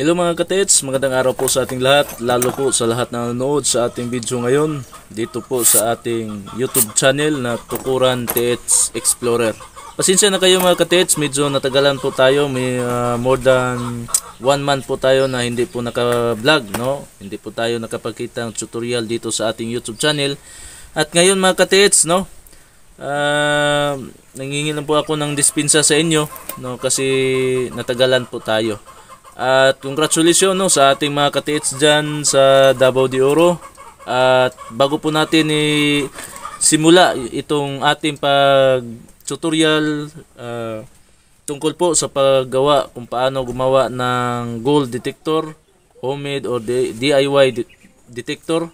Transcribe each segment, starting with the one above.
Hello mga katets, magandang araw po sa ating lahat, lalo po sa lahat na nanonood sa ating video ngayon dito po sa ating YouTube channel na Tukuran TH Explorer. Pasensya na kayo mga katets, medyo natagalan po tayo, may more than 1 month po tayo na hindi po naka-vlog, no? Hindi po tayo nakapagkita ng tutorial dito sa ating YouTube channel. At ngayon mga katets, no? Nangingi lang po ako ng dispensa sa inyo, no? Kasi natagalan po tayo. At congratulations, no, sa ating mga katits dyan sa Davao de Oro. At bago po natin simula itong ating pag-tutorial tungkol po sa paggawa kung paano gumawa ng gold detector, homemade or DIY detector.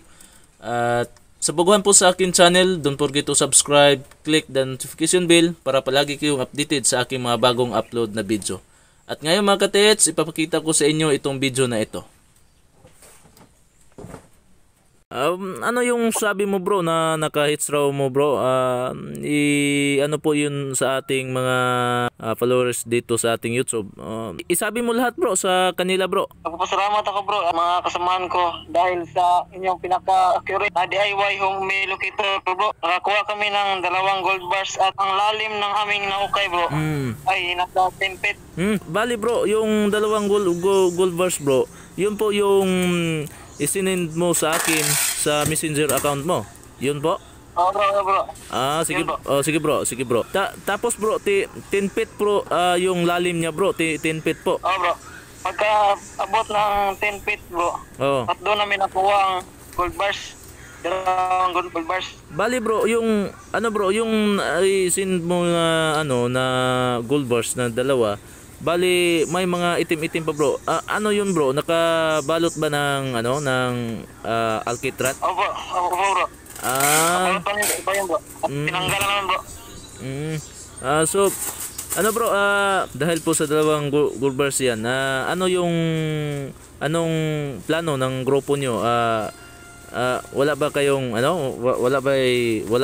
At sa baguhan po sa akin channel, don't forget to subscribe, click the notification bell para palagi kayong updated sa aking mga bagong upload na video. At ngayon mga katets, ipapakita ko sa inyo itong video na ito. Ano yung sabi mo bro na naka-hits raw mo bro? Ano po yun sa ating mga followers dito sa ating YouTube? Isabi mo lahat bro sa kanila bro. Nagpapasalamat ako bro, mga kasamahan ko dahil sa inyong pinaka-accurate na DIY home locator bro. Nakakuha kami ng 2 gold bars at ang lalim ng aming naukay bro ay nasa 10 feet. Bali bro, yung 2 gold bars bro, yun po yung isinend mo sa akin sa messenger account mo. Yun po? Oo bro. Sige bro. Sige bro. Tapos bro, 10 feet bro, yung lalim niya bro, 10 feet po. Oo bro. Pagka abot ng 10 feet bro. At doon namin nakuha ang gold bars. 2 gold bars. Bali bro, yung ano bro, yung send mo na na gold bars na 2. Bali may mga itim-itim pa bro. Ano yun bro? Nakabalot ba ng ng alkitrat? Opo bro. Pa yun bro. Tinanggalan naman bro. So ano bro, dahil po sa 2 gold bars yan, anong plano ng grupo nyo? Wala ba kayong wala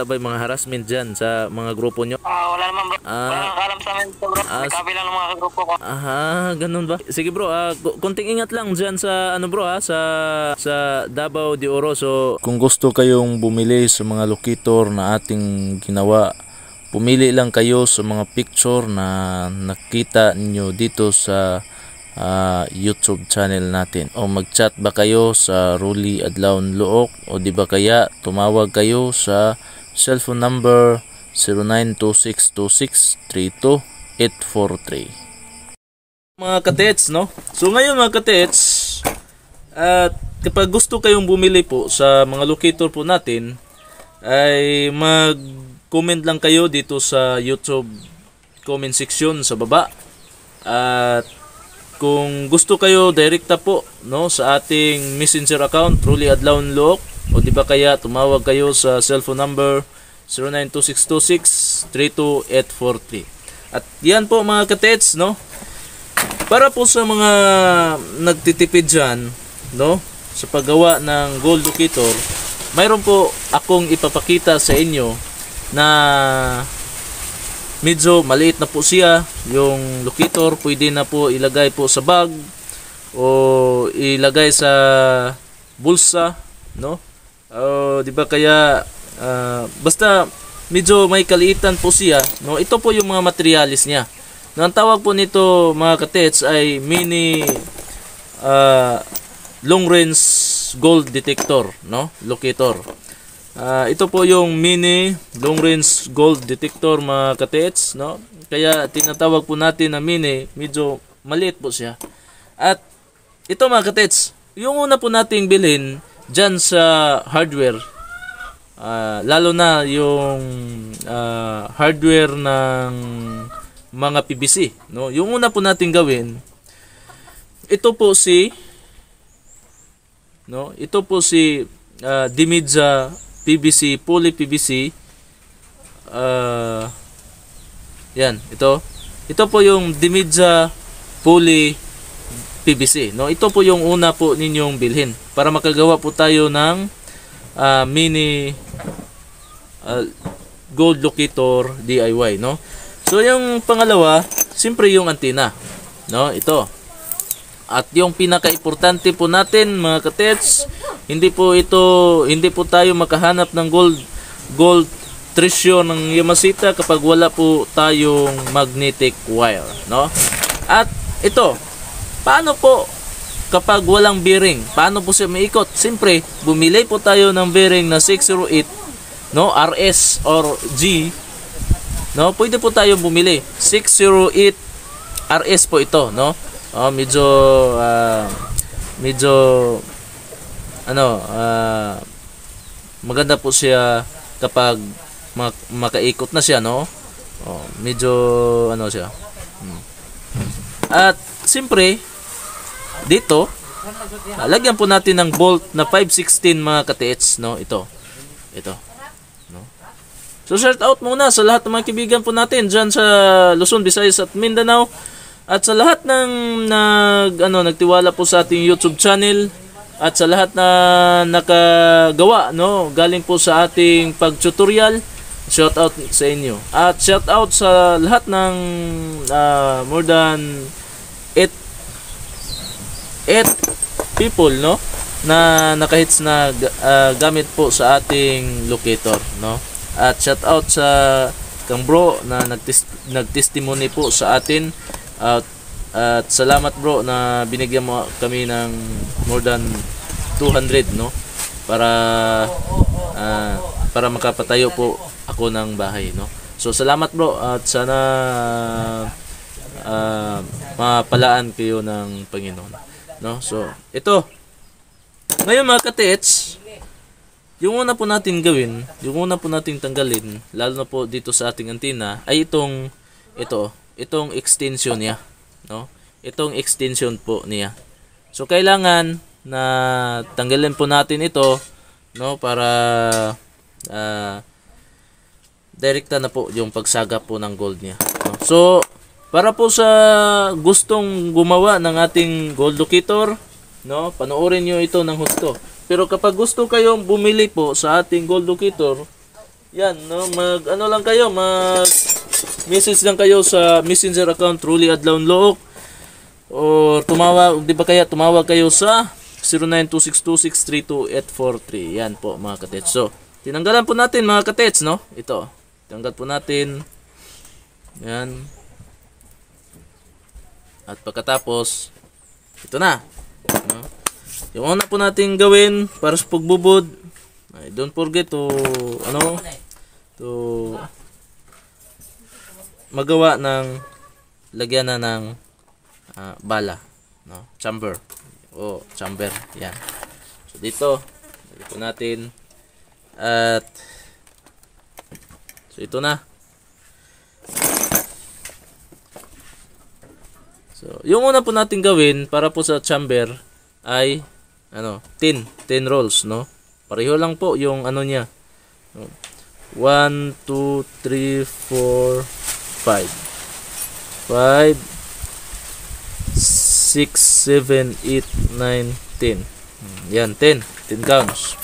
ba mga harassment diyan sa mga grupo nyo? Wala naman bro. Wala alam sa amin bro. Kabilang ng mga grupo ko. Ganun ba? Sige bro, konting ingat lang diyan sa bro sa Davao de Oro. So kung gusto kayong bumili sa mga locator na ating ginawa, pumili lang kayo sa mga picture na nakita niyo dito sa YouTube channel natin, o mag-chat ba kayo sa Ruli Adlaon Luok, o di ba kaya tumawag kayo sa cellphone number 09262632 mga katets, no? So ngayon mga katets, kapag gusto kayong bumili po sa mga locator po natin, ay mag-comment lang kayo dito sa YouTube comment section sa baba. At kung gusto kayo, direkta po sa ating messenger account Ruli Adlaon Luok, o di ba kaya tumawag kayo sa cellphone number 09262632 At yan po mga katets, para po sa mga nagtitipid dyan, sa paggawa ng gold locator, mayroon po akong ipapakita sa inyo na medyo maliit na po siya. Yung locator pwede na po ilagay po sa bag o ilagay sa bulsa, di ba kaya basta medyo may kaliitan po siya, Ito po yung mga materialis niya. Ang tawag po nito mga katets ay mini long range gold detector, locator. Ito po yung mini long range gold detector mga katets, Kaya tinatawag po natin na mini, medyo maliit po siya. At ito mga katets, yung una po nating bilhin dyan sa hardware, lalo na yung hardware ng mga PVC, Yung una po nating gawin, ito po si Dimidza PVC, poly PVC. Yan, ito po yung Dimidza poly PVC, Ito po yung una po ninyong bilhin para makagawa po tayo ng mini gold locator DIY, So yung pangalawa, siyempre yung antenna, Ito. At yung pinaka-importante po natin mga katets, hindi po tayo makahanap ng gold treasure ng Yamashita kapag wala po tayong magnetic wire, no? At ito, paano po kapag walang bearing? Paano po siya maikot? Siyempre, bumili po tayo ng bearing na 608, no? RS or G, no? Pwede po tayong bumili 608 RS po ito, no? Medyo maganda po siya kapag makaikot na siya, no? Medyo siya. At siyempre dito lagyan po natin ng bolt na 516 mga ka-TH, no? Ito, no? So shout out muna sa lahat ng mga kaibigan po natin diyan sa Luzon, Visayas at Mindanao, at sa lahat ng nagtiwala po sa ating YouTube channel, at sa lahat na nakagawa, no, galing po sa ating pag-tutorial. Shout out sa inyo. At shout out sa lahat ng more than 8 people, no, na nakahits na gamit po sa ating locator, no. At shout out sa kang bro na nagtestimony po sa atin. At salamat bro na binigyan mo kami ng more than 200, no, para makapatayo po ako ng bahay, no. So salamat bro, at sana mapalaan kayo ng Panginoon, no. So ito ngayon mga ka-TH, yung una po natin gawin, yung una po natin tanggalin, lalo na po dito sa ating antena, ay itong extension niya, no. Itong extension po niya. So kailangan na tanggalin po natin ito, no, para direkta na po yung pagsagap po ng gold niya, no? So para po sa gustong gumawa ng ating gold locator, no, panoorin nyo ito ng husto. Pero kapag gusto kayong bumili po sa ating gold locator, yan, no, lang kayo, message lang kayo sa messenger account Truly Adlaw Look, o tumawag kayo sa 092626328843. Yan po mga katets. So tinanggalan po natin mga katets, no, ito tanggal po natin yan. At pagkatapos ito na, no? Yung una po natin gawin para sa pagbubod, don't forget to magawa ng lagyan na ng bala, no, chamber. Yan. So dito lagyan po natin, at so ito na. So yung una po natin gawin para po sa chamber ay 10 rolls, no. Pareho lang po yung niya, 1 2 3 4 5 6 7 8 9 10. Yan, 10 counts.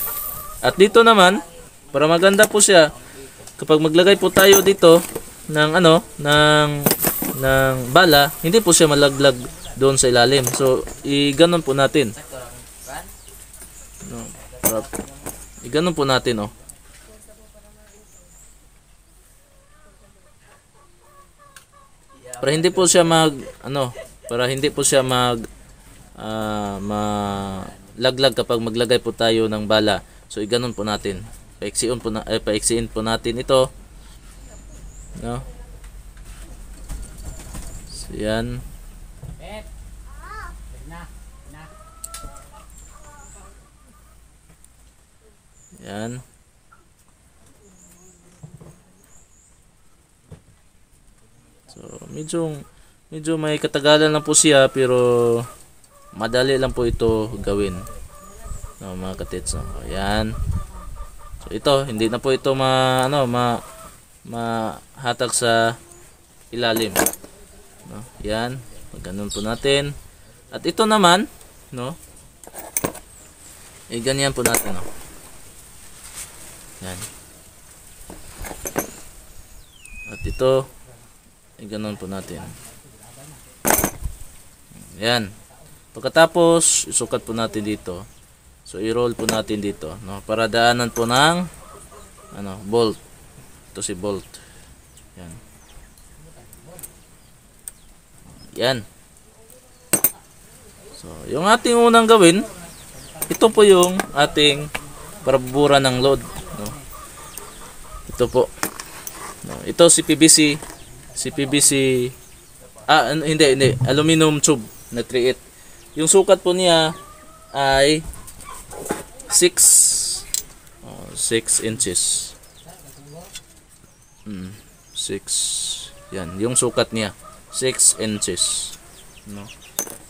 At dito naman, para maganda po siya, kapag maglagay po tayo dito ng ng bala, hindi po siya malaglag doon sa ilalim. So iganon po natin, no, iganon po natin, oh. Para hindi po siya malaglag kapag maglagay po tayo ng bala. So iganon po natin. Paiksiin po natin ito, no. So yan. Yan. So medyo may katagalan lang po siya, pero madali lang po ito gawin, no, mga katits, no? Ayan. So ito, hindi na po ito mahatag sa ilalim, no? Yan, ganun po natin. At ito naman, no, ganyan po natin, no. Yan. At ito, ganun po natin. Yan. Pagkatapos, isukat po natin dito. So, i-roll po natin dito, no? Para daanan po ng bolt. Ito si bolt. Yan. Yan. So, yung ating unang gawin, ito po yung ating parabura ng load, no? Ito po. No, ito si PVC. Si PVC hindi, aluminum tube na 3/8. Yung sukat po niya ay 6 inches. 6. Yan, yung sukat niya 6 inches, no?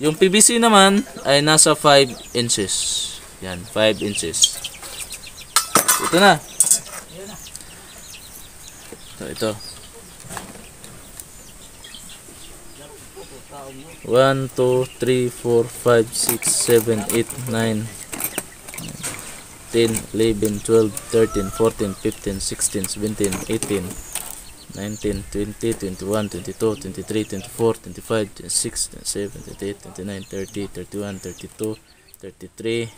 Yung PVC naman ay nasa 5 inches. Yan, 5 inches. Ito na. Ito. 1, 2, 3, 4, 5, 6, 7, 8, 9, 10, 11, 12, 13, 14, 15, 16, 17, 18, 19, 20, 21, 22, 23, 24, 25, 26, 27, 28, 29, 30, 31, 32, 33,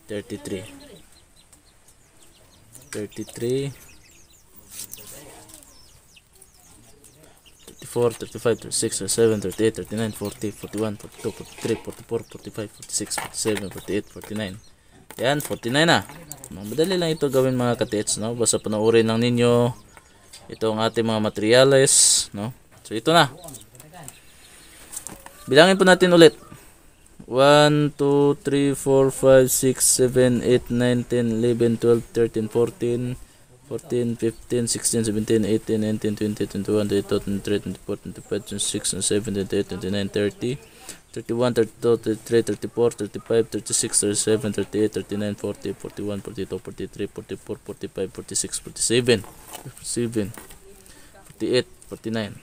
33, 34, 35, 36, 37, 38, 39, 40, 41, 42, 43, 44, 45, 46, 47, 48, 49. Yan, 49 na. Madali lang ito gawin mga katits, no? Basta panoorin lang ninyo ito ang ating mga materyales, no? So ito na. Bilangin po natin ulit. 1, 2, 3, 4, 5, 6, 7, 8, 9, 10, 11, 12, 13, 14, 15, 16, 17, 18, 19, 20, 21, 22, 23, 24, 25, 26, 27, 28, 29, 30, 31, 32, 33, 34, 35, 36, 37, 38, 39, 40, 41, 42, 43, 44, 45, 46, 47, 47, 48, 49.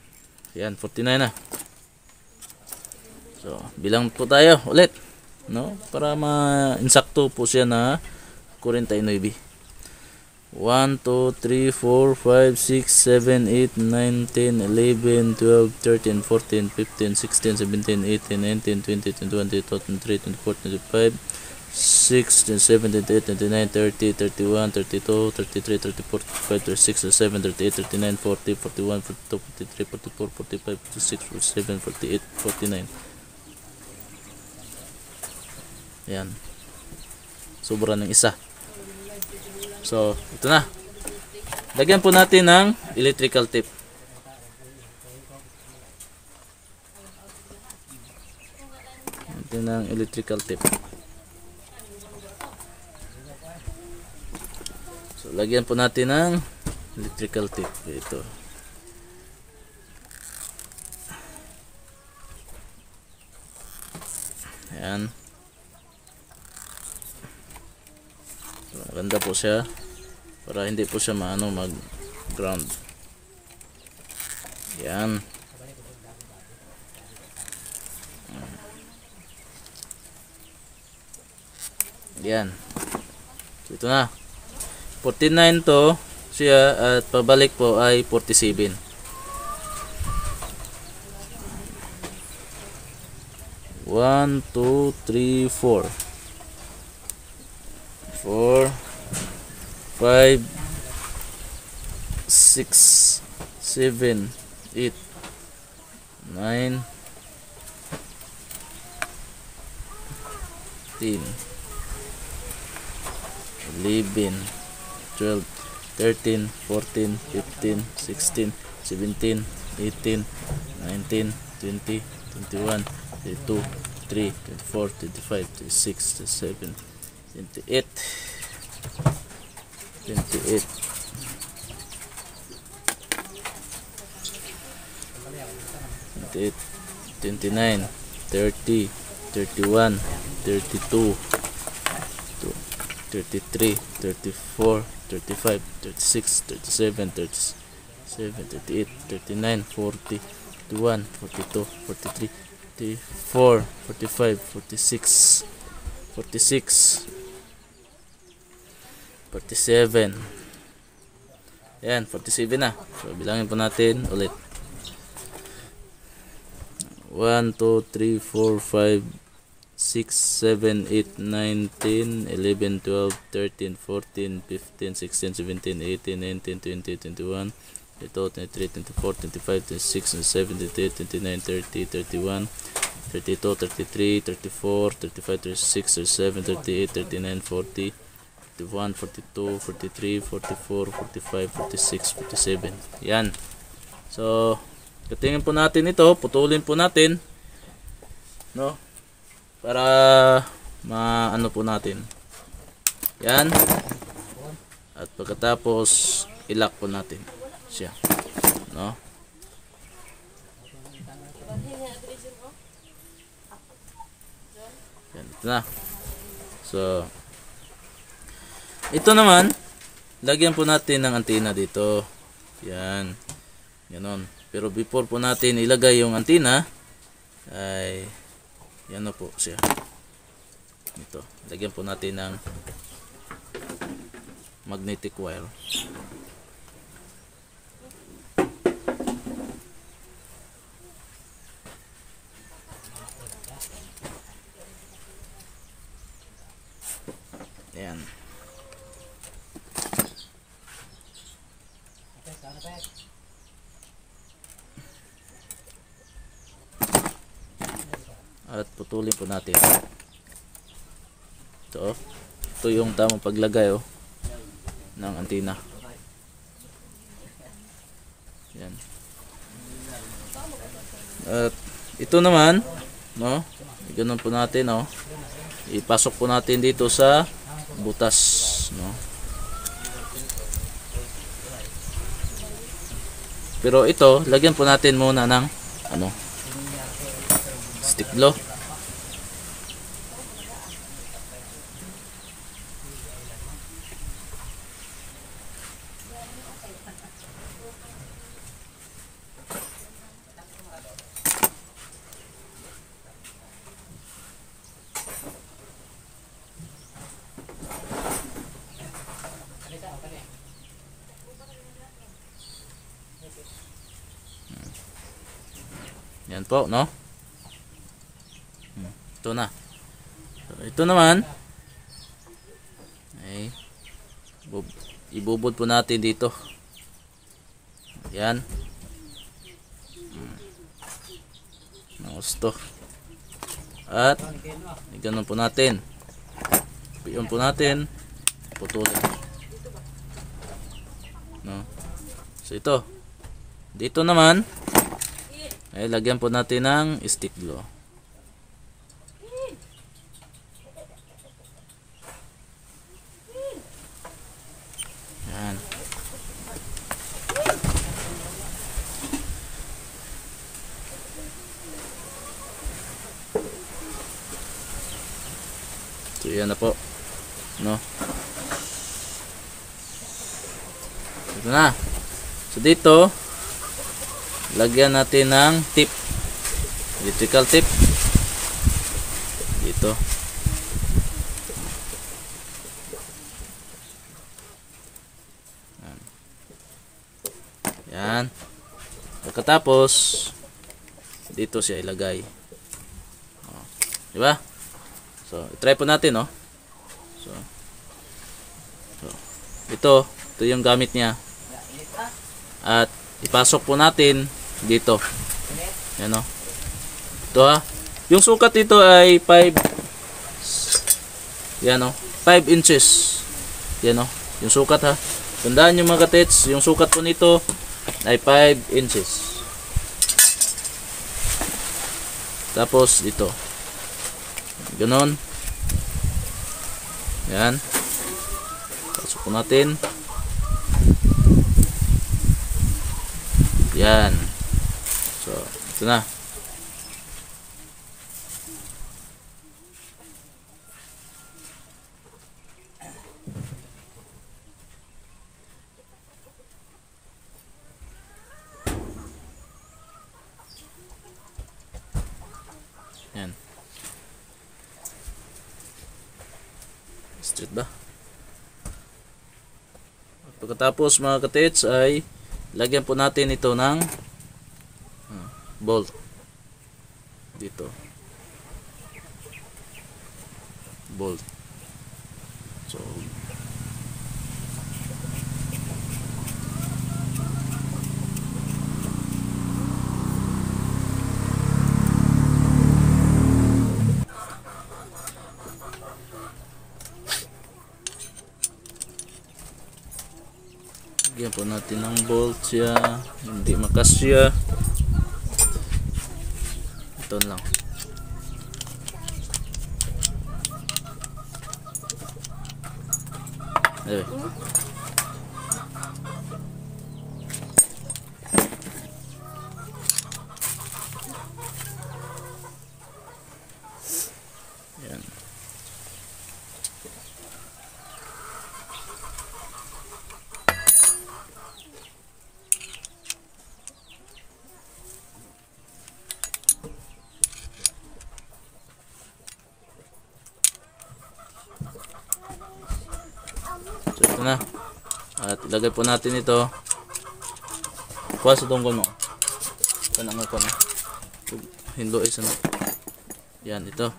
Yan, 49 na. So, bilang po tayo ulit, no? Para ma-insakto po siya na 49. 1, 2, 3, 4, 5, 6, 7, 8, 9, 10, 11, 12, 13, 14, 15, 16, 17, 18, 19, 20, 21, 22, 23, 24, 25, 6, 17, 18, 29, 30, 31, 32, 33, 34, 35, 36, 37, 38, 39, 40, 41, 42, 43, 44, 45, 46, 47, 48, 49. Yan. Sobra ng isa. So, ito na. Lagyan po natin ng electrical tape. Natin ng electrical tape. So, lagyan po natin ng electrical tape. Ito. Ayan. Maganda po siya para hindi po siya mag ground. Yan. Yan. So, ito na. 49 to siya at pabalik po ay 47. One, two, three, 4. 4, 5, 6, 7, 8, 9, 10, 11, 12, 13, 14, 15, 16, 17, 18, 19, 20, 21, 22, 23, 24, 25, 26, 27, 28, 28, 29, 30, 31, 32, 33, 34, 35, 36, 37, 37, 38, 39, 40, 41, 42, 43, 44, 45, 46, 46, 47. Ayan, 47 na. So, bilangin po natin ulit. 1, 2, 3, 4, 5, 6, 7, 8, 9, 10, 11, 12, 13, 14, 15, 16, 17, 18, 19, 20, 21, 22, 23, 24, 25, 26, 27, 28, 29, 30, 31, 32, 33, 34, 35, 36, 37, 38, 39, 40, 41, 42, 43, 44, 45, 46, 47. Yan. So, katingin po natin ito, putulin po natin, no? Para maano po natin. Yan. At pagkatapos ilak po natin siya, no? Yan, ito na. So, ito naman, lagyan po natin ng antena dito. Yan. Ganon. Pero before po natin ilagay yung antena, ay yan na po siya. Ito. Lagyan po natin ng magnetic wire. Yan. At putulin po natin. Ito yung tamang paglagay ng antena. Yan. At ito naman, no? Ganun po natin, ipasok po natin dito sa butas, no? Pero ito, lagyan po natin muna ng stick glue. Yan po, no? Ito na. So, ito naman ay ibubod po natin dito. Yan. Gusto. At ganun po natin. Piyon po natin. Putulin. No? So ito. Dito naman ay lagyan po natin ng stick glue. Yan. So yan na po, no? Ito na. So dito lagyan natin ng tip, electrical tip dito. Yan. Pagkatapos dito siya ilagay. Di ba? So, try po natin, So, ito yung gamit niya. At ipasok po natin dito. Yan, ito, yung sukat dito ay 5 yan, 5 inches. Yan, yung sukat, ha. Tandaan nyo mga katets, yung sukat po nito ay 5 inches. Tapos dito ganon. Yan. Pasok po natin. Yan. So, ito na. Yan. Straight ba? Pagkatapos mga katits ay lagyan po natin ito ng bolt dito. bolt. So lagyan po natin ng bolt siya, hindi makasya. Ito lang. Ayun. Yan. So ito na. At ilagay po natin ito. Kuha sa tungkol mo. Kanang ko na. Hindo isa na. Yan ito.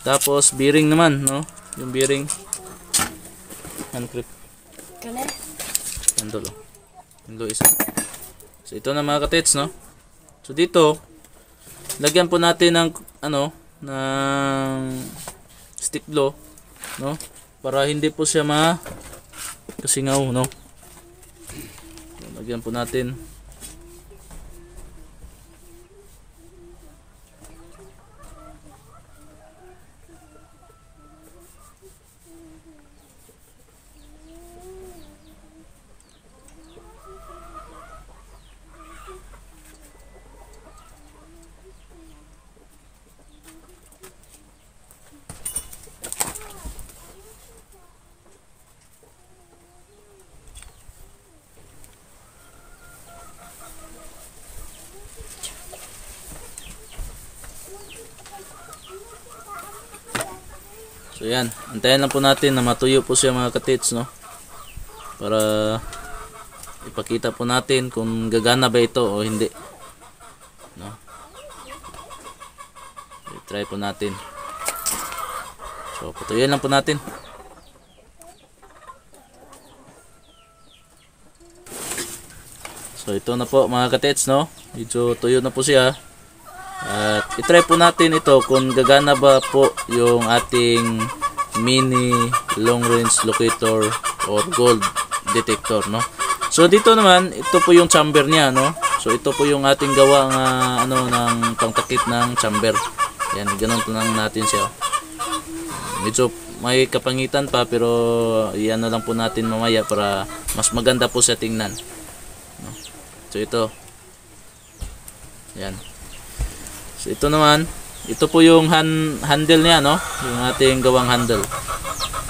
Tapos bearing naman, no? Yung bearing. Hand grip. Kane? Handle, oh. Hindo isa. So ito na mga katits, no? So dito, lagyan po natin ng ano, ng stick blow, no? Para hindi po siya kasingaw, no? So, lagyan po natin. So yan, antayin lang po natin na matuyo po siya mga katits, no? Para ipakita po natin kung gagana ba ito o hindi, no? I-try po natin. So patuyin lang po natin. So ito na po mga katits, no? Medyo tuyo na po siya. At i-try po natin ito kung gagana ba po yung ating mini long range locator or gold detector, no? So dito naman, ito po yung chamber niya, no? So ito po yung ating gawa ng pangtakip ng chamber. Yan, ganun po lang natin siya. Medyo may kapangitan pa pero iyan na lang po natin mamaya para mas maganda po sa tingnan, no? So ito. Yan. So ito naman, ito po yung handle niya, no? Yung ating gawang handle.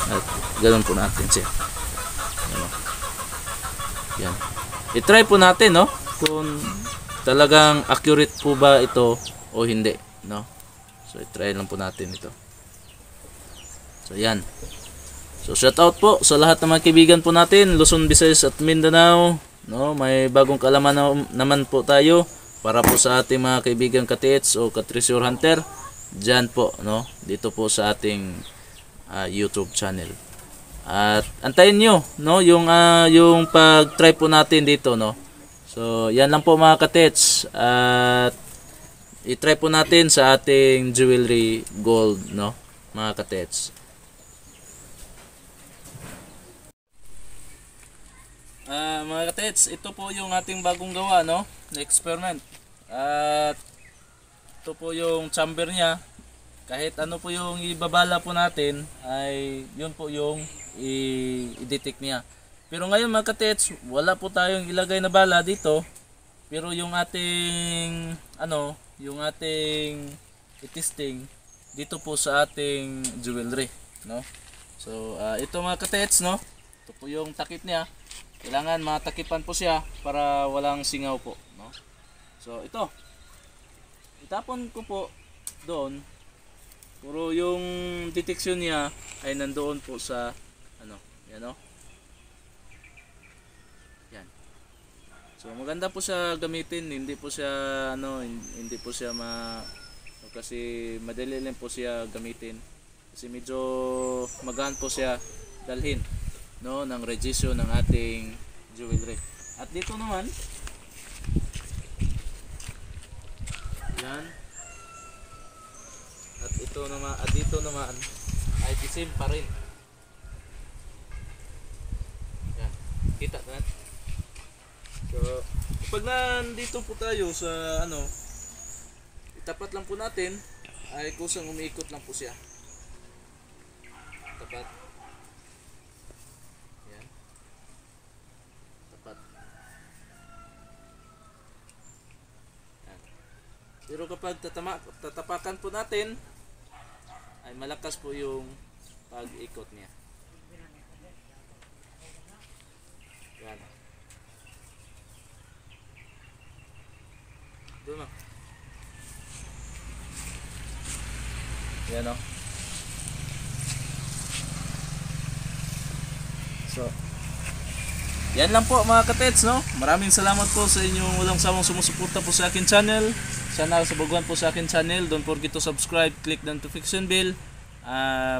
At ganoon po natin siya. Yan. I-try po natin, no? Kung talagang accurate po ba ito o hindi, no? So i-try lang po natin ito. So yan. So shout out po sa lahat ng mga kaibigan po natin, Luzon, Visayas at Mindanao, no? May bagong kaalaman naman po tayo. Para po sa ating mga kaibigan ka-TH o ka-treasure hunter, dyan po, no? Dito po sa ating YouTube channel. At antayin nyo, no? Yung pag-try po natin dito, no? So, yan lang po mga ka-TH. At i-try po natin sa ating jewelry gold, no? Mga ka-TH. Mga ka-TH, ito po yung ating bagong gawa, no? Na experiment. At ito po yung chamber niya. Kahit ano po yung ibabala po natin ay yun po yung i-detect niya. Pero ngayon mga ka-TH, wala po tayong ilagay na bala dito. Pero yung ating yung ating i-testing dito po sa ating jewelry, no? So ito mga ka-TH, no? Ito po yung takip niya. Kailangan matakipan po siya para walang singaw po, no? So ito, itapon ko po doon. Puro yung detection niya ay nandoon po sa yan, no? Yan. So maganda po siya gamitin, hindi po siya hindi po siya kasi madali lang po siya gamitin. kasi medyo magaan po siya dalhin, no, ng regisyo ng ating jewelry. At dito naman, yan, at ito naman, at dito naman ay the same pa rin. Yan, kita natin. So pag nandito po tayo sa ano, itapat lang po natin, ay kusang umiikot lang po siya. Tapat. Yan. Tapat. Yan. Pero kapag tatapakan po natin, ay malakas po yung pag-ikot niya. Yan. Doon na. Yan o. So, yan lang po mga katets, no? Maraming salamat po sa inyong walang sawang sumusuporta po sa akin channel. Sana subugan po sa akin channel. Don't forget to subscribe, click the notification bell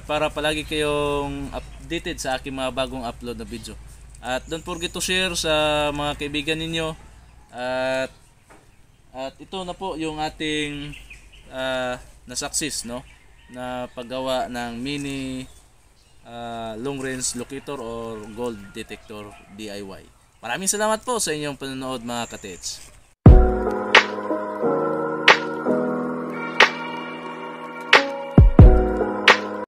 para palagi kayong updated sa aking mga bagong upload na video. At don't forget to share sa mga kaibigan ninyo. At ito na po yung ating na success, no, na paggawa ng mini long range locator or gold detector DIY. Maraming salamat po sa inyong panonood mga katets.